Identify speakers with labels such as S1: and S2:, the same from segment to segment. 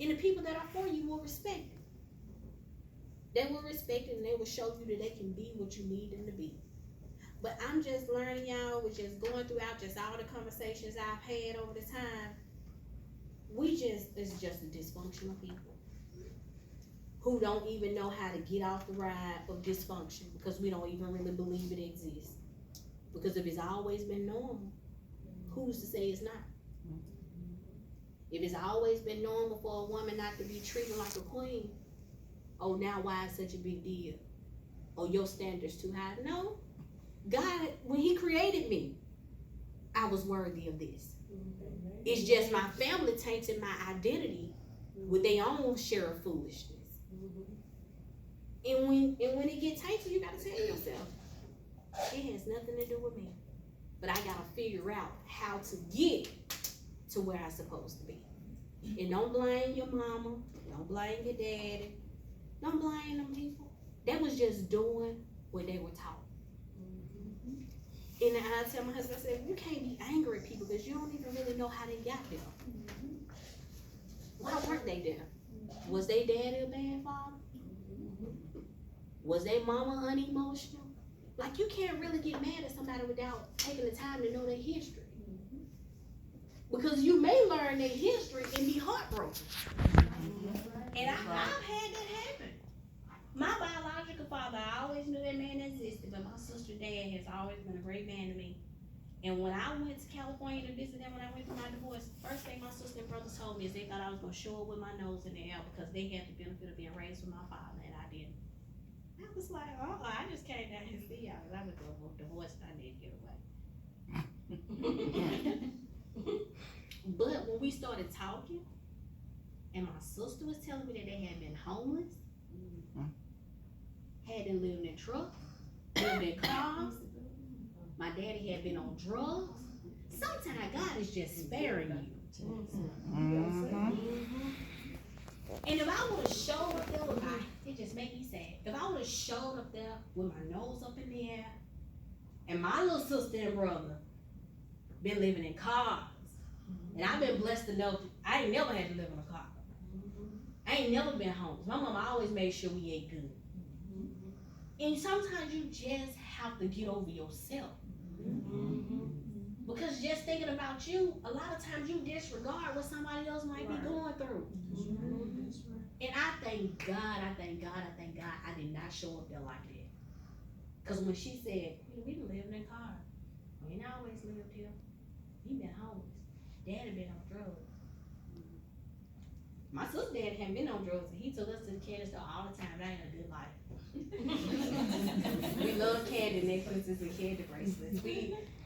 S1: And the people that are for you will respect it. They will respect it and they will show you that they can be what you need them to be. But I'm just learning, y'all, with just going throughout just all the conversations I've had over the time, it's just a dysfunctional people who don't even know how to get off the ride of dysfunction because we don't even really believe it exists. Because if it's always been normal, who's to say it's not? If it's always been normal for a woman not to be treated like a queen, oh, now why is such a big deal? Oh, your standard's too high. No. God, when he created me, I was worthy of this. It's just my family tainted my identity with their own share of foolishness. And when it gets tainted, you gotta tell yourself, it has nothing to do with me. But I gotta figure out how to get to where I'm supposed to be. And don't blame your mama, don't blame your daddy, don't blame them people. They was just doing what they were taught. And I tell my husband, I said, you can't be angry at people because you don't even really know how they got there. Why weren't they there? Was they daddy a bad father? Was their mama unemotional? Like, you can't really get mad at somebody without taking the time to know their history. Because you may learn their history and be heartbroken. And I've had that happen. My biological father, I always knew that man existed, but my sister's dad has always been a great man to me. And when I went to California to visit them when I went through my divorce, first thing my sister and brothers told me is they thought I was going to show up with my nose in the air because they had the benefit of being raised with my father, and I didn't. I was like, I just came down here to see y'all. I was divorced, I did get away. But when we started talking, and my sister was telling me that they had been homeless, hadn't lived in trucks, lived in cars, my daddy had been on drugs. Sometimes God is just sparing you. And if I would have showed up there with it just made me sad. If I would have showed up there with my nose up in the air, and my little sister and brother been living in cars, and I've been blessed enough, I ain't never had to live in a car. I ain't never been homeless. My mama always made sure we ate good. And sometimes you just have to get over yourself. Because just thinking about you, a lot of times you disregard what somebody else might be going through. And I thank God, I did not show up there like that. Because when she said, we been living in cars. We ain't always lived here. We been homeless. Daddy been on drugs. My sister's dad hadn't been on drugs, and he took us to the candy store all the time. That ain't a good life. We love candy necklaces and candy bracelets.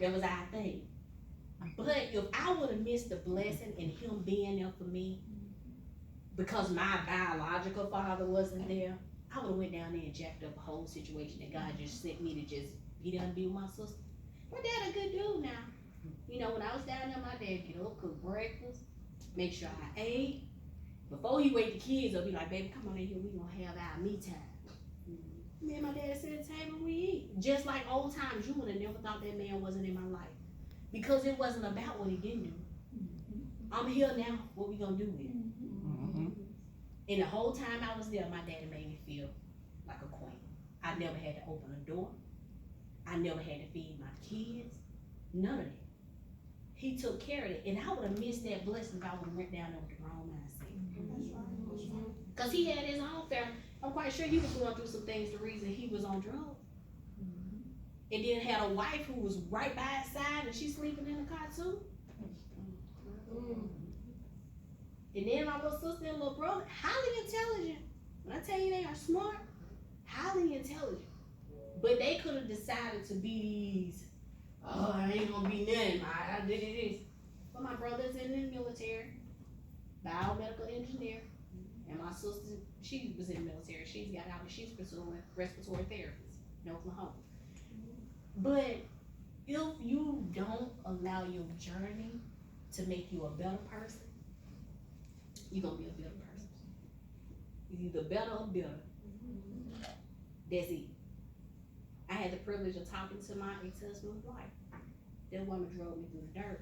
S1: That was our thing. But if I would have missed the blessing and him being there for me, because my biological father wasn't there, I would have went down there and jacked up a whole situation that God just sent me to just be there and be with my sister. My dad a good dude now. You know, when I was down there, my dad get up, cook breakfast, make sure I ate. Before he wake the kids up, be like, baby, come on in here, we gonna have our me time. Me and my dad sit at the table, we eat. Just like old times, you would have never thought that man wasn't in my life. Because it wasn't about what he didn't do. I'm here now, what we gonna do with it? And the whole time I was there, my daddy made me feel like a queen. I never had to open a door. I never had to feed my kids. None of that. He took care of it. And I would have missed that blessing if I would have went down there with the wrong mindset. Because he had his own family. I'm quite sure he was going through some things, the reason he was on drugs. And then had a wife who was right by his side and she's sleeping in the car too. And then my little sister and little brother, highly intelligent. When I tell you they are smart, highly intelligent. But they could have decided to be these, I ain't gonna be nothing, I did this. But my brother's in the military, biomedical engineer. And my sister, she was in the military. She's got out and she's pursuing respiratory therapist in Oklahoma. But if you don't allow your journey to make you a better person, you're gonna be a better person. You're either better or bitter. That's it. I had the privilege of talking to my ex-husband's wife. That woman drove me through the dirt.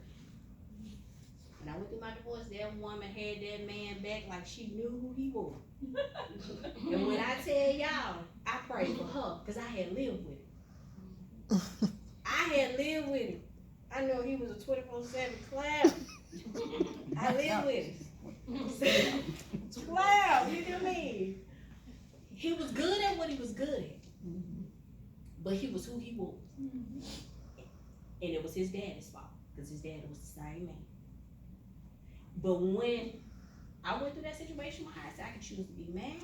S1: When I went through my divorce, that woman had that man back like she knew who he was. And when I tell y'all, I prayed for her because I had lived with him. I had lived with him. I know he was a 24/7 clown. I lived with him. Clown, you know what I mean? He was good at what he was good at. But he was who he was. And it was his daddy's fault, because his daddy was the same man. But when I went through that situation with her, I said I could choose to be mad,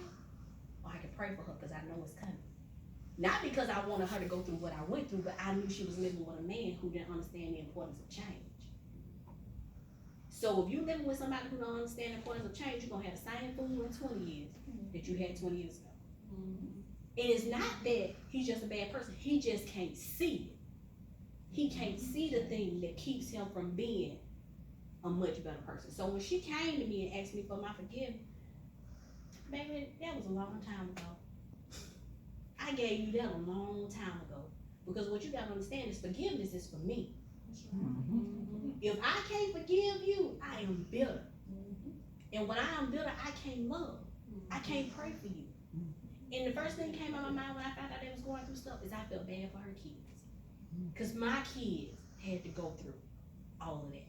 S1: or I could pray for her, because I know it's coming. Not because I wanted her to go through what I went through, but I knew she was living with a man who didn't understand the importance of change. So if you're living with somebody who don't understand the importance of change, you're going to have the same fool in 20 years that you had 20 years ago. And it's not that he's just a bad person. He just can't see it. He can't see the thing that keeps him from being a much better person. So when she came to me and asked me for my forgiveness, baby, that was a long time ago. I gave you that a long time ago. Because what you gotta understand is forgiveness is for me. If I can't forgive you, I am bitter. And when I am bitter, I can't love. I can't pray for you. And the first thing came out of my mind when I found out they was going through stuff is I felt bad for her kids. Because my kids had to go through all of that.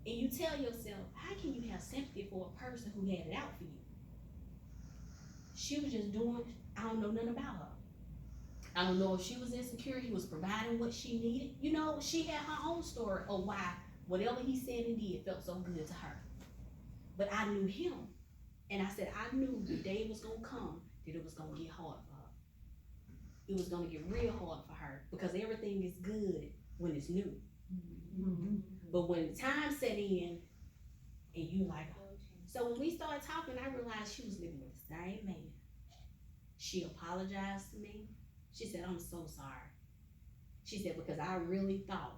S1: And you tell yourself, how can you have sympathy for a person who had it out for you? She was just doing, I don't know nothing about her. I don't know if she was insecure, he was providing what she needed. You know, she had her own story of why whatever he said and did felt so good to her. But I knew him. And I said, I knew the day was going to come that it was going to get hard for her. It was going to get real hard for her because everything is good when it's new. But when time set in and you like, so when we started talking, I realized she was living with the same man. She apologized to me. She said, I'm so sorry. She said, because I really thought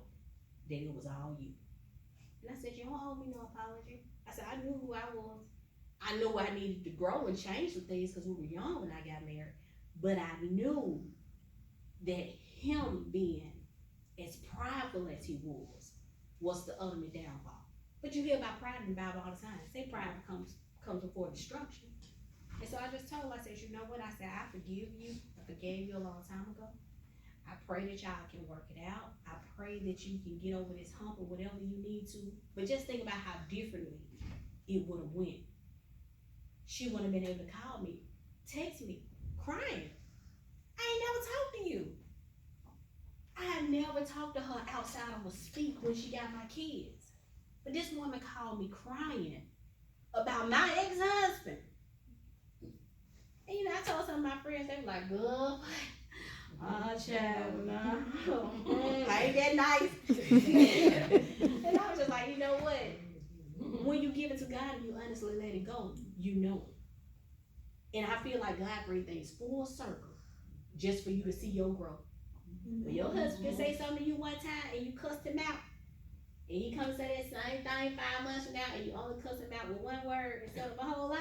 S1: that it was all you. And I said, you don't owe me no apology. I said, I knew who I was. I knew I needed to grow and change some things because we were young when I got married. But I knew that him being as prideful as he was the ultimate downfall. But you hear about pride in the Bible all the time. Say pride comes before destruction. And so I just told her, I said, you know what? I said, I forgive you. I forgave you a long time ago. I pray that y'all can work it out. I pray that you can get over this hump or whatever you need to. But just think about how differently it would have went. She wouldn't have been able to call me, text me, crying. I ain't never talked to you. I had never talked to her outside of a speak when she got my kids. But this woman called me crying about my ex-husband. And you know, I told some of my friends, they were like, girl, oh, child, no, I ain't that nice. And I was just like, you know what? When you give it to God and you honestly let it go, you know it. And I feel like God brings things full circle just for you to see your growth. When your husband can say something to you one time and you cussed him out, and he comes and say that same thing 5 months from now and you only cuss him out with one word instead of a whole lot,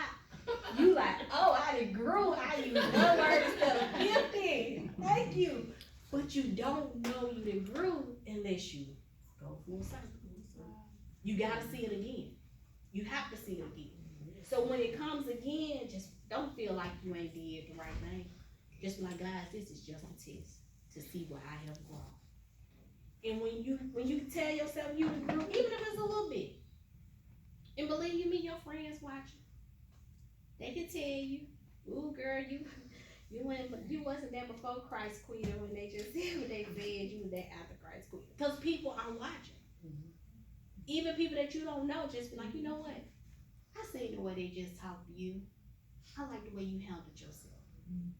S1: you like, oh, I done grew, I used one word instead of 50. Thank you. But you don't know you done grew unless you go full circle. You gotta see it again. You have to see it again. So when it comes again, just don't feel like you ain't did the right thing. Just be like, guys, this is just a test to see where I have grown. And when you tell yourself you grew, even if it's a little bit, and believe me, your friends watching, they can tell you, ooh girl, you wasn't there before Christ, Queen, when they just said what they said, you was there after Christ, Queen. Because people are watching. Even people that you don't know just be like, you know what? I seen the way they just talked to you. I like the way you handled yourself.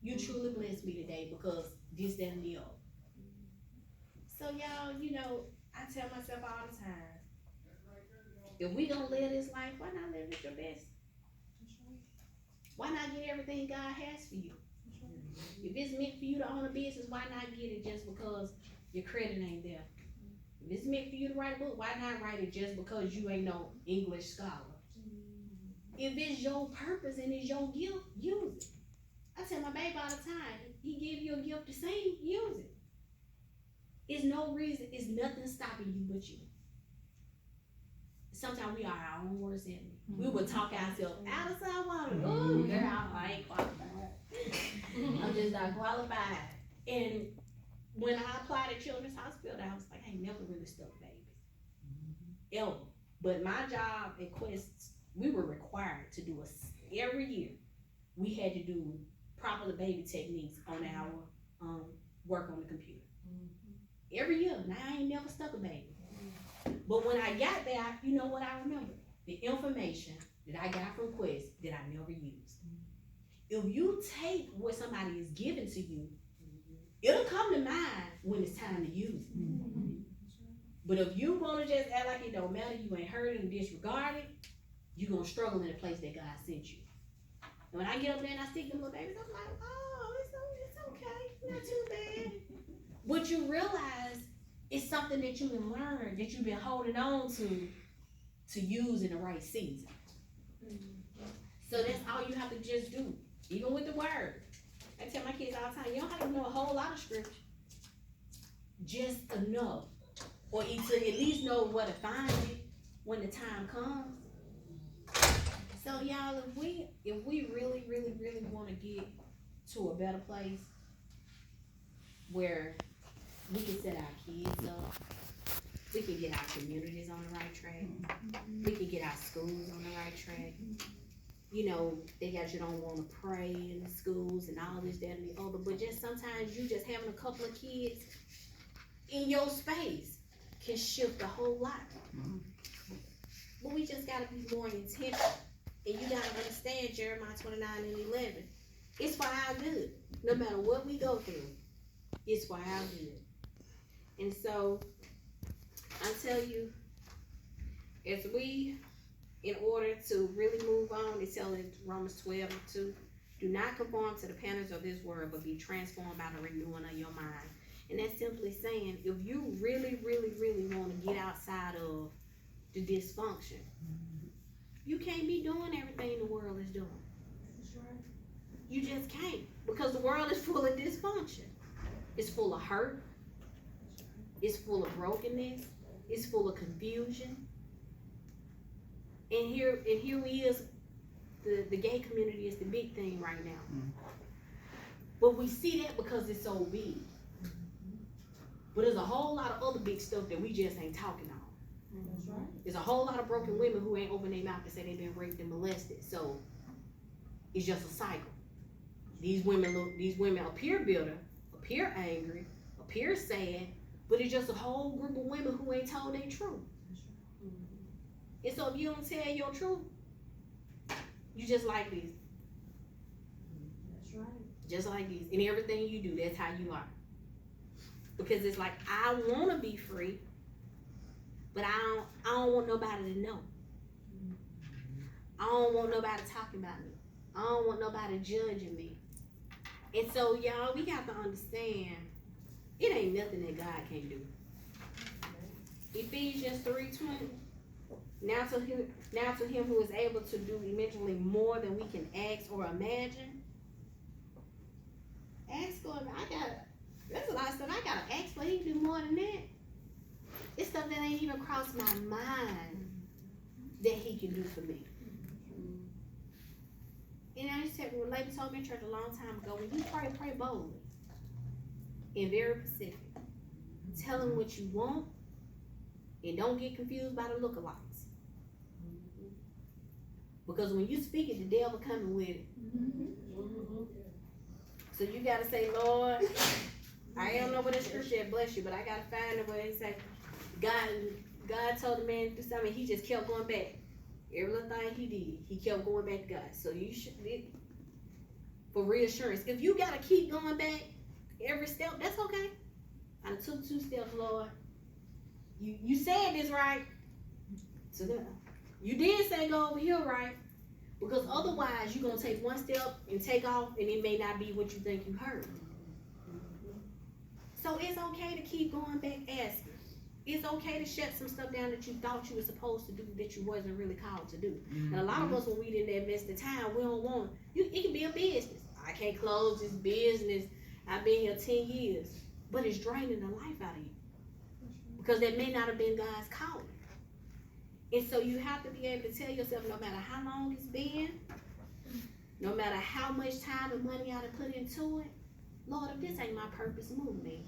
S1: You truly blessed me today because this, that, and the other. So y'all, you know, I tell myself all the time, if we gonna live this life, why not live it your best? Why not get everything God has for you? If it's meant for you to own a business, why not get it just because your credit ain't there? If it's meant for you to write a book, why not write it just because you ain't no English scholar? If it's your purpose and it's your gift, use it. I tell my baby all the time, he give you a gift to sing, use it. It's no reason, it's nothing stopping you but you. sometimes we are our own worst enemy. We would talk ourselves out of someone. Oh, girl, I ain't qualified. I'm just not qualified. And when I applied at Children's Hospital, I was like, I ain't never really stuck babies. Ever. But my job at Quest, we were required to do every year. We had to do proper baby techniques on our work on the computer. Every year. Now I ain't never stuck a baby. But when I got there, you know what I remember? The information that I got from Quest that I never used. If you take what somebody is giving to you, it'll come to mind when it's time to use it. But if you wanna just act like it don't matter, you ain't heard it and disregard it, you're gonna struggle in the place that God sent you. And when I get up there and I see them little babies, I'm like, oh, it's okay, not too bad. But you realize it's something that you can learn, that you've been holding on to use in the right season. So that's all you have to just do, even with the word. I tell my kids all the time, you don't have to know a whole lot of scripture, just enough, or to at least know where to find it when the time comes. So y'all, if we really want to get to a better place where we can set our kids up, we can get our communities on the right track, we can get our schools on the right track. You know, they got you don't want to pray in the schools and all this, that, and the other, but just sometimes you just having a couple of kids in your space can shift a whole lot. But we just gotta be more intentional. And you gotta understand Jeremiah 29 and 11. It's for our good. No matter what we go through, it's for our good. And so, I tell you, as we, in order to really move on, it's telling Romans 12:2, do not conform to the patterns of this world, but be transformed by the renewing of your mind. And that's simply saying, if you really want to get outside of the dysfunction, you can't be doing everything the world is doing. You just can't, because the world is full of dysfunction. It's full of hurt. It's full of brokenness. It's full of confusion. And here we is, the gay community is the big thing right now. But we see that because it's so big. But there's a whole lot of other big stuff that we just ain't talking on. That's right. There's a whole lot of broken women who ain't open their mouth to say they've been raped and molested. So it's just a cycle. These women appear bitter, appear angry, appear sad, but it's just a whole group of women who ain't told their truth. And so if you don't tell your truth, you just like this. That's right. Just like this. And everything you do, that's how you are. Because it's like, I want to be free, but I don't want nobody to know. I don't want nobody talking about me. I don't want nobody judging me. And so, y'all, we got to understand, it ain't nothing that God can't do. Ephesians 3:20. Now to him who is able to do immeasurably more than we can ask or imagine. Ask for it. There's a lot of stuff I gotta ask for. He can do more than that. It's stuff that ain't even crossed my mind that he can do for me. And I just said, when lady told me in church a long time ago, when you pray boldly and very specific. Tell him what you want, and don't get confused by the lookalikes. Because when you speak it, the devil coming with it. So you gotta say, Lord, I don't know what the scripture said, bless you, but I gotta find it where it said, God told the man to do something, he just kept going back. Every little thing he did, he kept going back to God. So you should, for reassurance, if you gotta keep going back every step, that's okay. I took 2 steps, Lord. You said this right. So you did say go over here right. Because otherwise you're gonna take 1 step and take off, and it may not be what you think you heard. So it's okay to keep going back asking. It's okay to shut some stuff down that you thought you were supposed to do that you wasn't really called to do. And a lot of us, when we didn't invest the time, we don't want it. It can be a business. I can't close this business. I've been here 10 years. But it's draining the life out of you. Because that may not have been God's calling. And so you have to be able to tell yourself, no matter how long it's been, no matter how much time and money I done put into it, Lord, if this ain't my purpose, move me.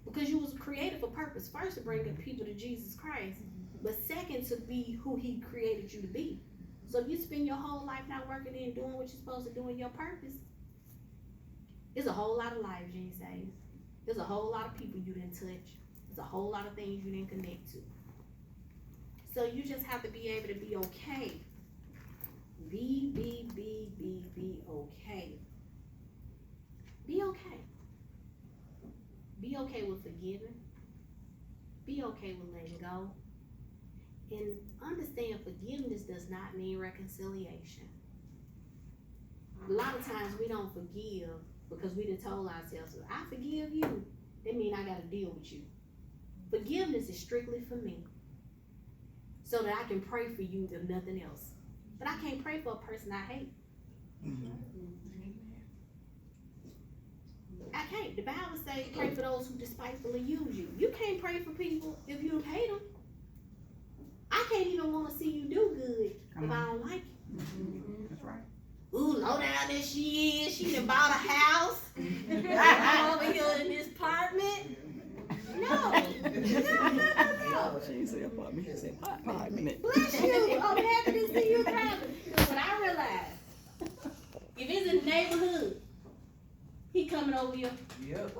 S1: Because you was created for purpose. First, to bring up people to Jesus Christ, but second, to be who he created you to be. So if you spend your whole life not working and doing what you're supposed to do in your purpose, there's a whole lot of lives you ain't saved. There's a whole lot of people you didn't touch. There's a whole lot of things you didn't connect to. So you just have to be able to be okay. Be okay. Be okay. Be okay with forgiving. Be okay with letting go. And understand forgiveness does not mean reconciliation. A lot of times we don't forgive because we done told ourselves, I forgive you. That means I gotta deal with you. Forgiveness is strictly for me. So that I can pray for you if nothing else. But I can't pray for a person I hate. I can't. The Bible says pray for those who despitefully use you. You can't pray for people if you hate them. I can't even want to see you do good if I don't like you.
S2: That's right.
S1: Ooh, low down there she is. She done bought a house. I'm over here in this apartment. No.
S2: She ain't say apartment, she said apartment.
S1: Bless you. I'm happy to see you proud. But I realize, if it's in the neighborhood, he coming over here.
S3: Yep.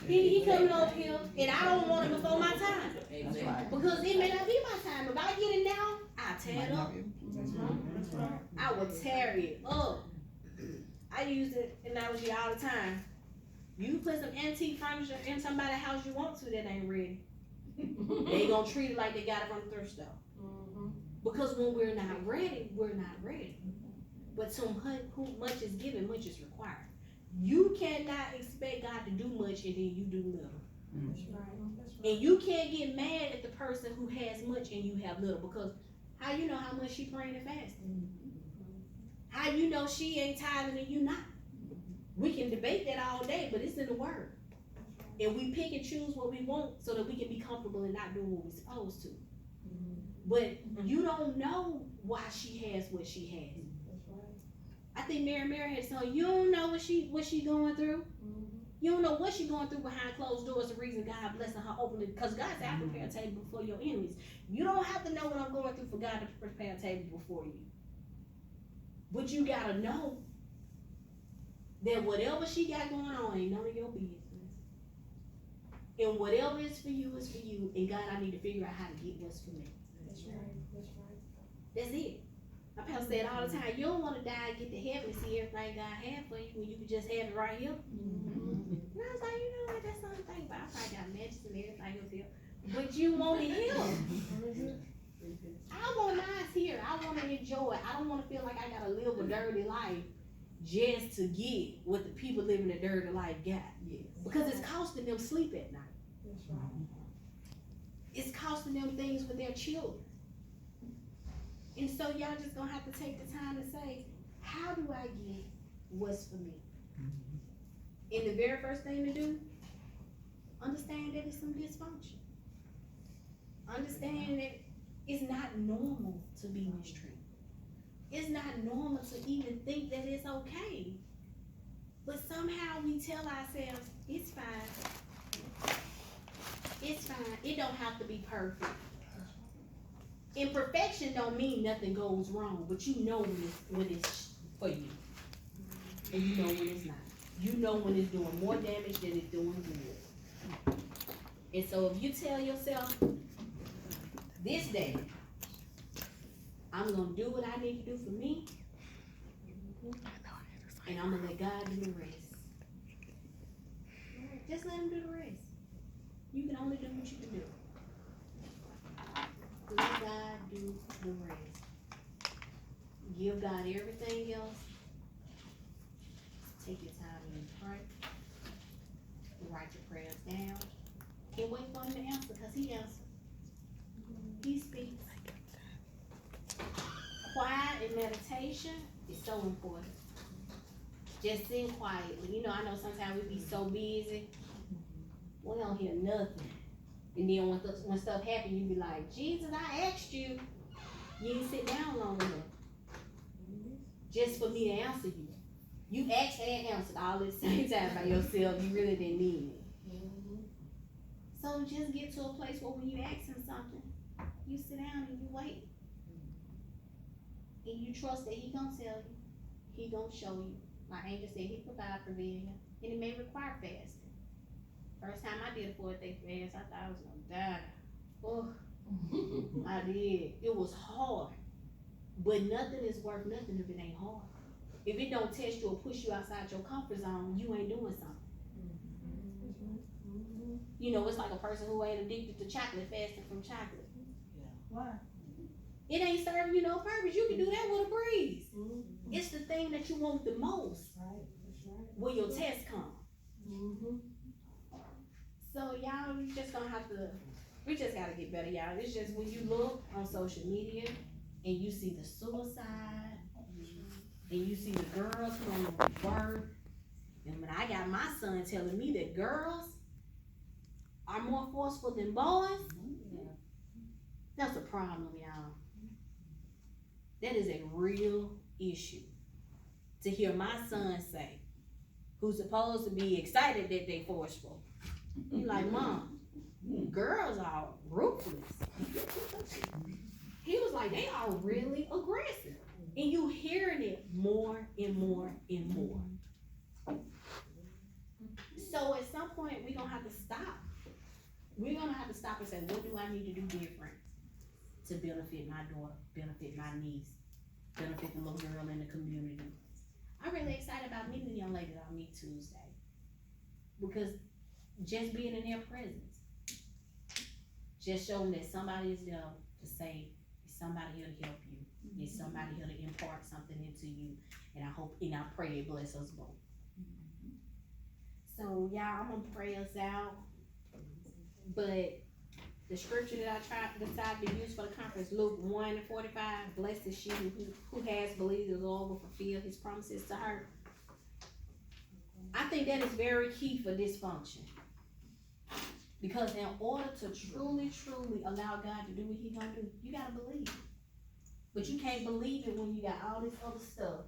S1: He coming over here, and I don't want it before my time.
S2: That's right.
S1: Because it may not be my time. If I get it now, I'll tear it up. I will tear it up. I use it analogy all the time. You put some antique furniture in somebody's house you want to that ain't ready. They gonna treat it like they got it from the thrift store. Because when we're not ready, we're not ready. But to whom much is given, much is required. You cannot expect God to do much and then you do little.
S3: That's right.
S1: And you can't get mad at the person who has much and you have little, because how you know how much she praying and fasting? How you know she ain't tithing and you not? We can debate that all day, but it's in the word. And we pick and choose what we want so that we can be comfortable and not do what we're supposed to. But you don't know why she has what she has. I think Mary had told you don't know what she going through. You don't know what she's going through behind closed doors. The reason God blessing her openly, because God said, I prepare a table before your enemies. You don't have to know what I'm going through for God to prepare a table before you. But you gotta know that whatever she got going on ain't none of your business. And whatever is for you is for you. And God, I need to figure out how to get what's for me.
S3: That's right. That's right.
S1: That's it. My pastor said all the time, you don't want to die and get to heaven and see everything God had for you when you can just have it right here. And I was like, you know what, that's something to think about. I probably got matches and everything up here. But you want it here. I want mine here. I want to enjoy it. I don't want to feel like I got to live a dirty life just to get what the people living a dirty life got.
S3: Yes.
S1: Because it's costing them sleep at night.
S3: That's right.
S1: It's costing them things with their children. And so y'all just gonna have to take the time to say, how do I get what's for me? And the very first thing to do, understand that it's some dysfunction. Understand that it's not normal to be mistreated. It's not normal to even think that it's okay. But somehow we tell ourselves, it's fine. It's fine. It don't have to be perfect. Imperfection don't mean nothing goes wrong, but you know when it's for you. And you know when it's not. You know when it's doing more damage than it's doing good. And so if you tell yourself, this day, I'm gonna do what I need to do for me, and I'm gonna let God do the rest. Just let him do the rest. You can only do what you can do. Let God do the rest. Give God everything else. Take your time and pray. Write your prayers down. And wait for him to answer, because he answers. He speaks. Quiet and meditation is so important. Just sitting quietly. You know, I know sometimes we be so busy, we don't hear nothing. And then when stuff happen, you be like, Jesus, I asked you. You didn't sit down long enough. Just for me to answer you. You asked and answered all at the same time by yourself. You really didn't need it. So just get to a place where when you ask him something, you sit down and you wait. And you trust that he gonna tell you. He gonna show you. My angel said he provide provision. And it may require fasting. First time I did a 4-day fast, I thought I was gonna die. Oh, I did. It was hard. But nothing is worth nothing if it ain't hard. If it don't test you or push you outside your comfort zone, you ain't doing something. You know, it's like a person who ain't addicted to chocolate fasting from chocolate.
S3: Why?
S1: It ain't serving you no purpose. You can do that with a breeze. It's the thing that you want the most
S3: Right, that's right.
S1: when your test comes. So y'all, we just gotta get better, y'all. It's just when you look on social media and you see the suicide and you see the girls who don't give birth, and when I got my son telling me that girls are more forceful than boys, that's a problem, y'all. That is a real issue. To hear my son say, who's supposed to be excited that they forceful, he like, Mom, girls are ruthless. He was like, they are really aggressive. And you hearing it more and more and more. So at some point, we're gonna have to stop. We're gonna have to stop and say, what do I need to do different to benefit my daughter, benefit my niece, benefit the little girl in the community? I'm really excited about meeting the young lady that I'll meet Tuesday. Because just being in their presence, just showing that somebody is there to say, is somebody here to help you, is somebody here to impart something into you, and I hope and I pray it bless us both. So y'all, I'm gonna pray us out, but the scripture that I decided to use for the conference, Luke 1:45, blessed is she who has believed the Lord will fulfill his promises to her. I think that is very key for this function. Because in order to truly allow God to do what he gonna do, you gotta believe. But you can't believe it when you got all this other stuff